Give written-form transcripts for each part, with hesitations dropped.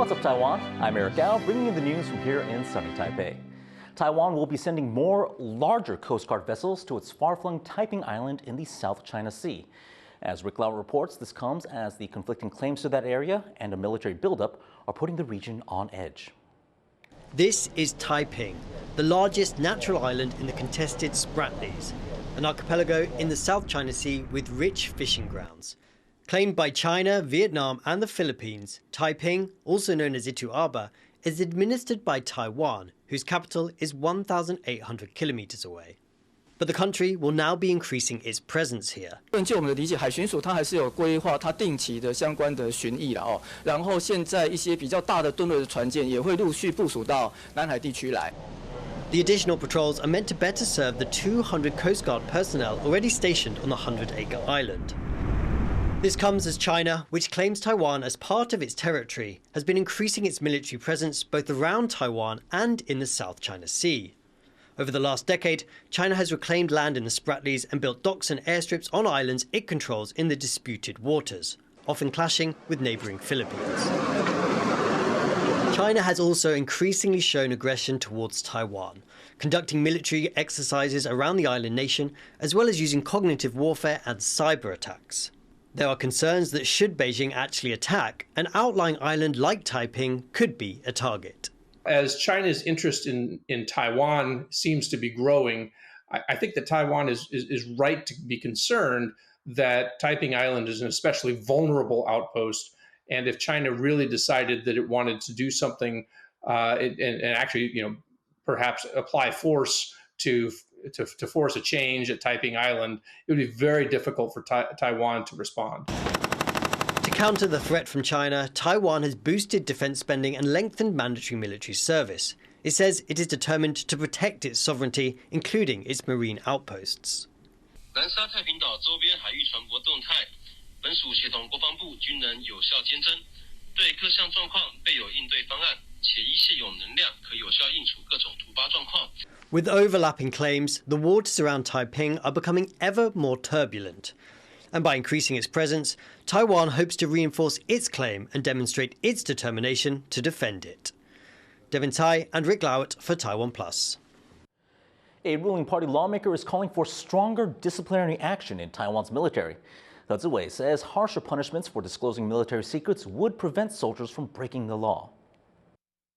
What's up, Taiwan? I'm Eric Gao, bringing you the news from here in sunny Taipei. Taiwan will be sending more larger Coast Guard vessels to its far-flung Taiping Island in the South China Sea. As Rick Lau reports, this comes as the conflicting claims to that area and a military buildup are putting the region on edge. This is Taiping, the largest natural island in the contested Subsidies, an archipelago in the South China Sea with rich fishing grounds. Claimed by China, Vietnam and the Philippines, Taiping, also known as Itu Aba, is administered by Taiwan, whose capital is 1,800 kilometers away. But the country will now be increasing its presence here. 据我们的理解，海巡署它还是有规划它定期的相关的巡弋了然后现在一些比较大的吨位的船舰也会陆续部署到南海地区来。The additional patrols are meant to better serve the 200 Coast Guard personnel already stationed on the 100-acre island. This comes as China, which claims Taiwan as part of its territory, has been increasing its military presence both around Taiwan and in the South China Sea. Over the last decade, China has reclaimed land in the Spratleys and built docks and airstrips on islands it controls in the disputed waters, often clashing with neighbouring Philippines. China has also increasingly shown aggression towards Taiwan, conducting military exercises around the island nation, as well as using cognitive warfare and cyber attacks. There are concerns that should Beijing actually attack, an outlying island like Taiping could be a target. As China's interest in Taiwan seems to be growing, I think that Taiwan is right to be concerned that Taiping Island is an especially vulnerable outpost. And if China really decided that it wanted to do something and actually, perhaps apply force to force a change at Taiping Island, it would be very difficult for Taiwan to respond. To counter the threat from China, Taiwan has boosted defense spending and lengthened mandatory military service. It says it is determined to protect its sovereignty, including its marine outposts. 南沙太平岛周边海域船舶动态，本署协同国防部军人有效监侦，对各项状况备有应对方案，且依现有能量可有效应处各种突发状况。 With overlapping claims, the waters around Taiping are becoming ever more turbulent. And by increasing its presence, Taiwan hopes to reinforce its claim and demonstrate its determination to defend it. Devin Tai and Rick Lau for TaiwanPlus. A ruling party lawmaker is calling for stronger disciplinary action in Taiwan's military. Gov't says harsher punishments for disclosing military secrets would prevent soldiers from breaking the law.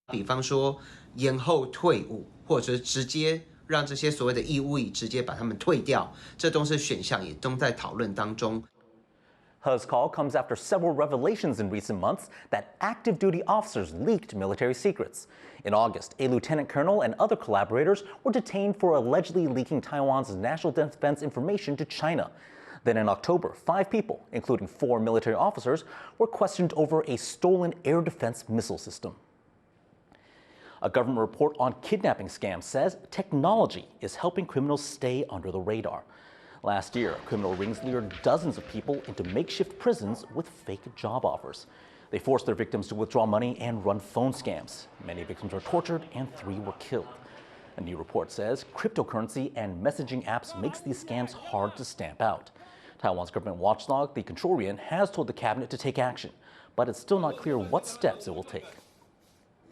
比方说延后退伍，或者是直接让这些所谓的义务役直接把他们退掉，这都是选项，也都在讨论当中。 He's call comes after several revelations in recent months that active duty officers leaked military secrets. In August, a lieutenant colonel and other collaborators were detained for allegedly leaking Taiwan's national defense information to China. Then in October, 5 people, including 4 military officers, were questioned over a stolen air defense missile system. A government report on kidnapping scams says technology is helping criminals stay under the radar. Last year, criminal rings lured dozens of people into makeshift prisons with fake job offers. They forced their victims to withdraw money and run phone scams. Many victims were tortured and 3 were killed. A new report says cryptocurrency and messaging apps makes these scams hard to stamp out. Taiwan's government watchdog, the Constructive, has told the cabinet to take action, but it's still not clear what steps it will take.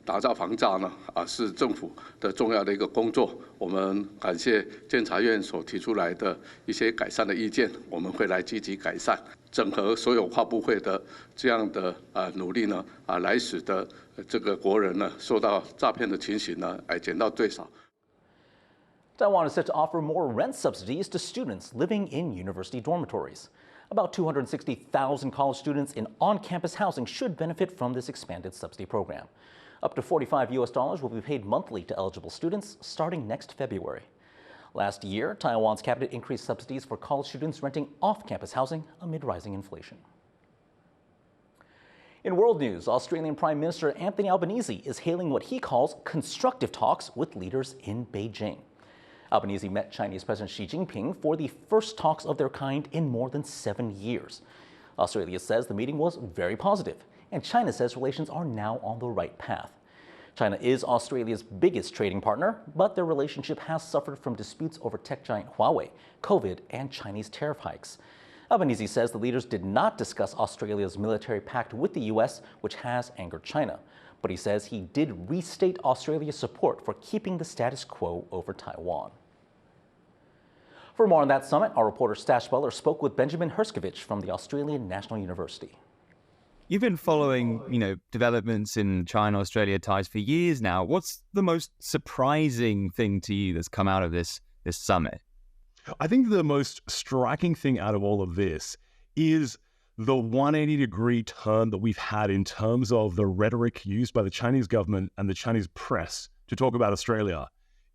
打造防诈呢，是政府的重要的一个工作。我们感谢监察院所提出来的一些改善的意见，我们会来积极改善，整合所有跨部会的这样的努力呢，来使得这个国人呢受到诈骗的情形呢，减到最少。 Taiwan is set to offer more rent subsidies to students living in university dormitories. About 260,000 college students in on-campus housing should benefit from this expanded subsidy program. Up to $45 will be paid monthly to eligible students starting next February. Last year, Taiwan's cabinet increased subsidies for college students renting off-campus housing amid rising inflation. In world news, Australian Prime Minister Anthony Albanese is hailing what he calls constructive talks with leaders in Beijing. Albanese met Chinese President Xi Jinping for the first talks of their kind in more than 7 years. Australia says the meeting was very positive, and China says relations are now on the right path. China is Australia's biggest trading partner, but their relationship has suffered from disputes over tech giant Huawei, COVID, and Chinese tariff hikes. Albanese says the leaders did not discuss Australia's military pact with the U.S., which has angered China. But he says he did restate Australia's support for keeping the status quo over Taiwan. For more on that summit, our reporter Stash Butler spoke with Benjamin Herskovich from the Australian National University. You've been following, developments in China-Australia ties for years now. What's the most surprising thing to you that's come out of this summit? I think the most striking thing out of all of this is the 180-degree turn that we've had in terms of the rhetoric used by the Chinese government and the Chinese press to talk about Australia.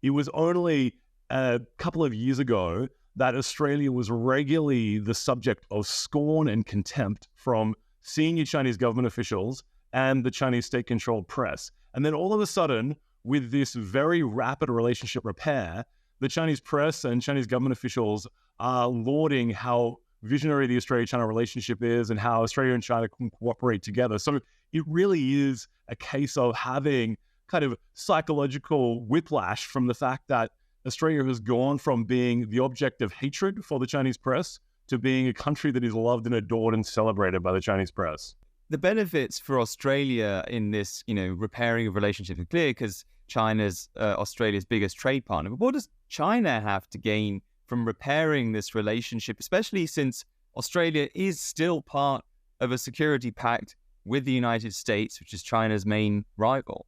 It was only a couple of years ago that Australia was regularly the subject of scorn and contempt from senior Chinese government officials and the Chinese state-controlled press. And then all of a sudden, with this very rapid relationship repair, the Chinese press and Chinese government officials are lauding how visionary the Australia-China relationship is and how Australia and China can cooperate together. So it really is a case of having kind of psychological whiplash from the fact that Australia has gone from being the object of hatred for the Chinese press to being a country that is loved and adored and celebrated by the Chinese press. The benefits for Australia in this, repairing of relationships are clear because China's Australia's biggest trade partner. But what does China have to gain from repairing this relationship, especially since Australia is still part of a security pact with the United States, which is China's main rival?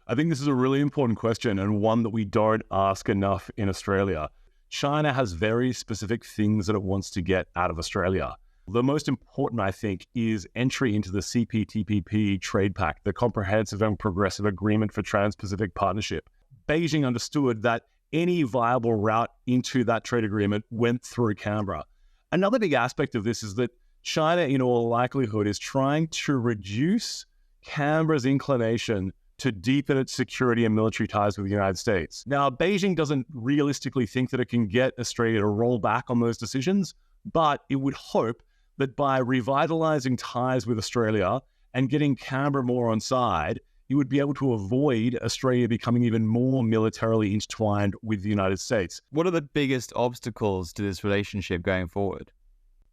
I think this is a really important question and one that we don't ask enough in Australia. China has very specific things that it wants to get out of Australia. The most important, I think, is entry into the CPTPP trade pact, the Comprehensive and Progressive Agreement for Trans-Pacific Partnership. Beijing understood that any viable route into that trade agreement went through Canberra. Another big aspect of this is that China, in all likelihood, is trying to reduce Canberra's inclination to deepen its security and military ties with the United States. Now, Beijing doesn't realistically think that it can get Australia to roll back on those decisions, but it would hope that by revitalizing ties with Australia and getting Canberra more on side, it would be able to avoid Australia becoming even more militarily intertwined with the United States. What are the biggest obstacles to this relationship going forward?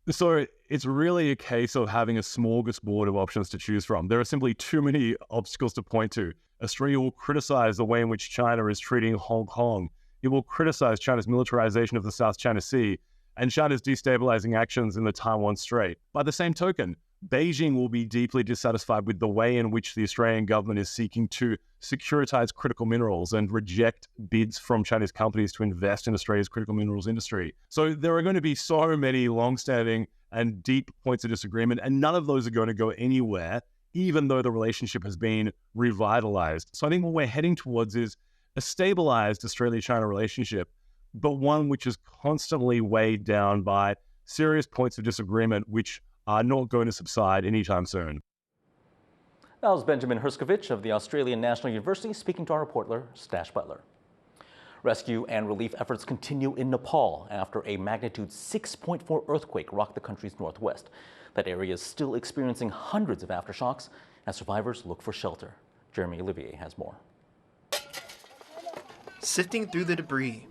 So it's really a case of having a smorgasbord of options to choose from. There are simply too many obstacles to point to. Australia will criticize the way in which China is treating Hong Kong. It will criticize China's militarization of the South China Sea and China's destabilizing actions in the Taiwan Strait. By the same token, Beijing will be deeply dissatisfied with the way in which the Australian government is seeking to securitize critical minerals and reject bids from Chinese companies to invest in Australia's critical minerals industry. So there are going to be so many long-standing and deep points of disagreement, and none of those are going to go anywhere, even though the relationship has been revitalized. So I think what we're heading towards is a stabilized Australia-China relationship, but one which is constantly weighed down by serious points of disagreement, which are not going to subside anytime soon. That was Benjamin Herskovich of the Australian National University speaking to our reporter, Stash Butler. Rescue and relief efforts continue in Nepal after a magnitude 6.4 earthquake rocked the country's northwest. That area is still experiencing hundreds of aftershocks as survivors look for shelter. Jeremy Olivier has more. Sifting through the debris,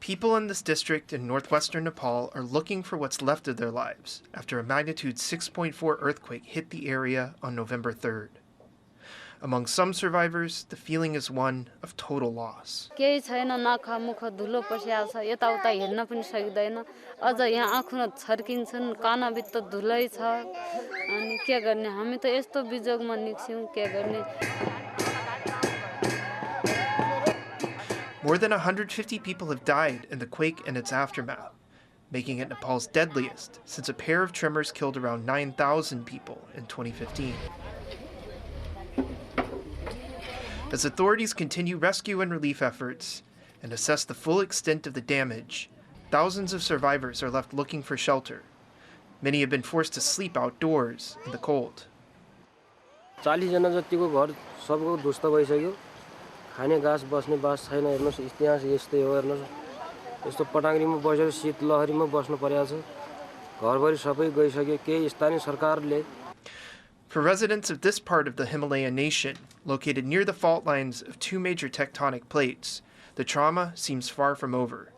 people in this district in northwestern Nepal are looking for what's left of their lives after a magnitude 6.4 earthquake hit the area on November 3rd. Among some survivors, the feeling is one of total loss. More than 150 people have died in the quake and its aftermath, making it Nepal's deadliest since a pair of tremors killed around 9,000 people in 2015. As authorities continue rescue and relief efforts and assess the full extent of the damage, thousands of survivors are left looking for shelter. Many have been forced to sleep outdoors in the cold. 40 जना जतिको घर सबको ध्वस्त भइसक्यो खाने घाँस बस्ने बास छैन हेर्नुस् इतिहास यस्तै हो हेर्नुस् यस्तो पटाङरीमा बसेर शीत लहरीमा बस्नु परेको छ घरभरि सबै गइसक्यो केही स्थानीय सरकारले. For residents of this part of the Himalayan nation, located near the fault lines of two major tectonic plates, the trauma seems far from over.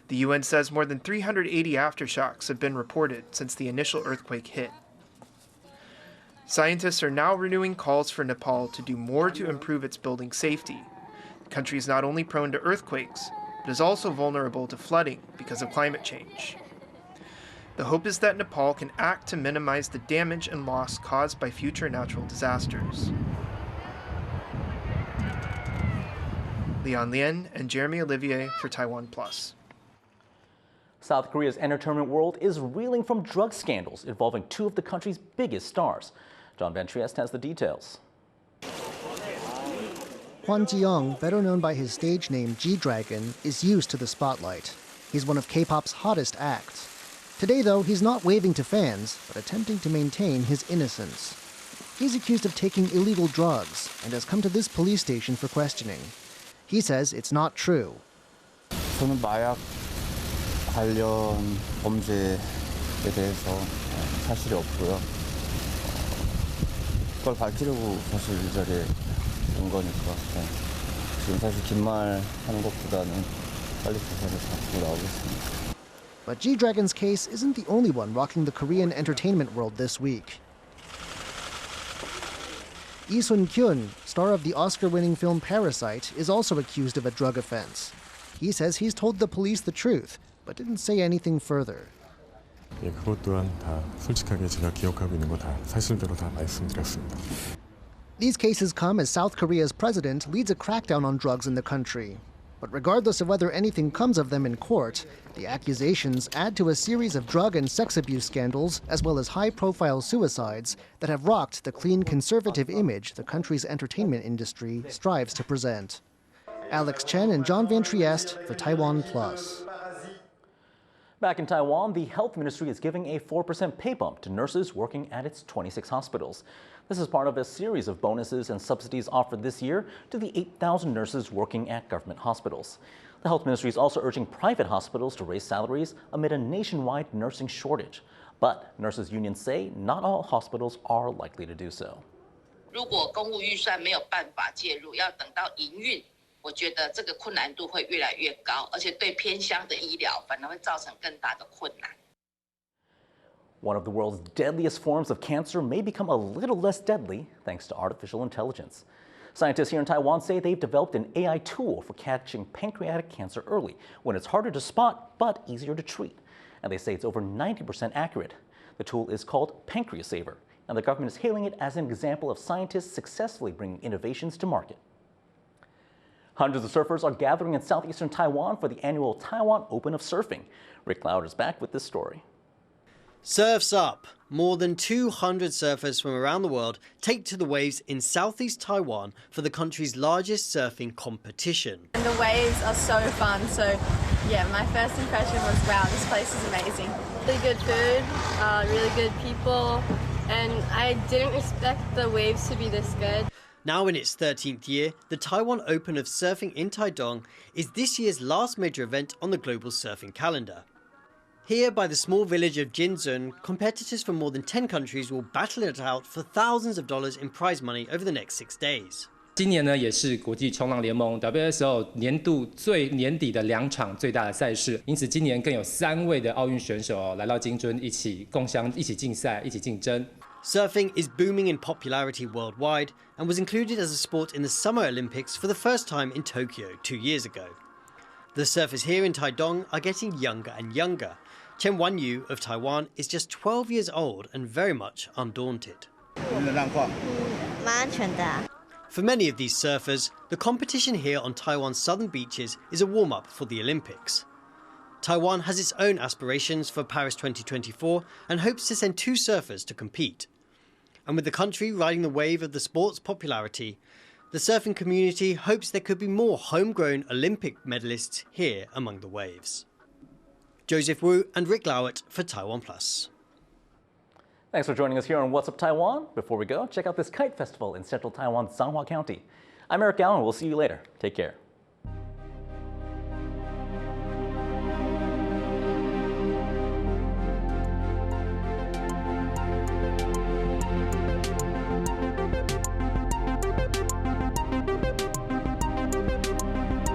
The UN says more than 380 aftershocks have been reported since the initial earthquake hit. Scientists are now renewing calls for Nepal to do more to improve its building safety. The country is not only prone to earthquakes, but is also vulnerable to flooding because of climate change. The hope is that Nepal can act to minimize the damage and loss caused by future natural disasters. Leon Lien and Jeremy Olivier for TaiwanPlus. South Korea's entertainment world is reeling from drug scandals involving two of the country's biggest stars. John Van Trieste has the details. Hwan Ji-young, better known by his stage name G-Dragon, is used to the spotlight. He's one of K-pop's hottest acts. Today, though, he's not waving to fans, but attempting to maintain his innocence. He's accused of taking illegal drugs and has come to this police station for questioning. He says it's not true. 저는 마약 관련 범죄에 대해서 사실이 없고요. 그걸 밝히려고 사실 이 자리에 온 거니까 지금 사실 긴 말 하는 것보다는 빨리 조사를 받고 나오겠습니다. But G-Dragon's case isn't the only one rocking the Korean entertainment world this week. Lee Sun-kyun, star of the Oscar-winning film Parasite, is also accused of a drug offense. He says he's told the police the truth, but didn't say anything further. 그것 또한 다 솔직하게 제가 기억하고 있는 거 다 사실대로 다 말씀드렸습니다. These cases come as South Korea's president leads a crackdown on drugs in the country. But regardless of whether anything comes of them in court, the accusations add to a series of drug and sex abuse scandals, as well as high-profile suicides that have rocked the clean, conservative image the country's entertainment industry strives to present. Alex Chen and John Van Trieste for TaiwanPlus. Back in Taiwan, the health ministry is giving a 4% pay bump to nurses working at its 26 hospitals. This is part of a series of bonuses and subsidies offered this year to the 8,000 nurses working at government hospitals. The health ministry is also urging private hospitals to raise salaries amid a nationwide nursing shortage. But nurses' unions say not all hospitals are likely to do so. 如果公务预算没有办法介入，要等到营运，我觉得这个困难度会越来越高，而且对偏乡的医疗反而会造成更大的困难。 One of the world's deadliest forms of cancer may become a little less deadly thanks to artificial intelligence. Scientists here in Taiwan say they've developed an AI tool for catching pancreatic cancer early, when it's harder to spot but easier to treat. And they say it's over 90% accurate. The tool is called Pancreasaver, and the government is hailing it as an example of scientists successfully bringing innovations to market. Hundreds of surfers are gathering in southeastern Taiwan for the annual Taiwan Open of Surfing. Rick Lauder is back with this story. Surf's up! More than 200 surfers from around the world take to the waves in southeast Taiwan for the country's largest surfing competition. And the waves are so fun, so yeah, my first impression was, wow, this place is amazing. Really good food, really good people, and I didn't expect the waves to be this good. Now in its 13th year, the Taiwan Open of Surfing in Taitung is this year's last major event on the global surfing calendar. Here by the small village of Jinzun, competitors from more than 10 countries will battle it out for thousands of dollars in prize money over the next 6 days. 今年呢，也是国际冲浪联盟 WSO 年度最年底的2场最大的赛事，因此今年更有3位的奥运选手来到金樽一起共襄、一起竞赛、一起竞争。 Surfing is booming in popularity worldwide and was included as a sport in the Summer Olympics for the first time in Tokyo 2 years ago. The surfers here in Taidong are getting younger and younger. Chen Wanyu of Taiwan is just 12 years old and very much undaunted. For many of these surfers, the competition here on Taiwan's southern beaches is a warm-up for the Olympics. Taiwan has its own aspirations for Paris 2024 and hopes to send 2 surfers to compete. And with the country riding the wave of the sport's popularity, the surfing community hopes there could be more homegrown Olympic medalists here among the waves. Joseph Wu and Rick Lauert for TaiwanPlus. Thanks for joining us here on What's Up Taiwan. Before we go, check out this kite festival in central Taiwan's Zanhua County. I'm Eric Allen. We'll see you later. Take care.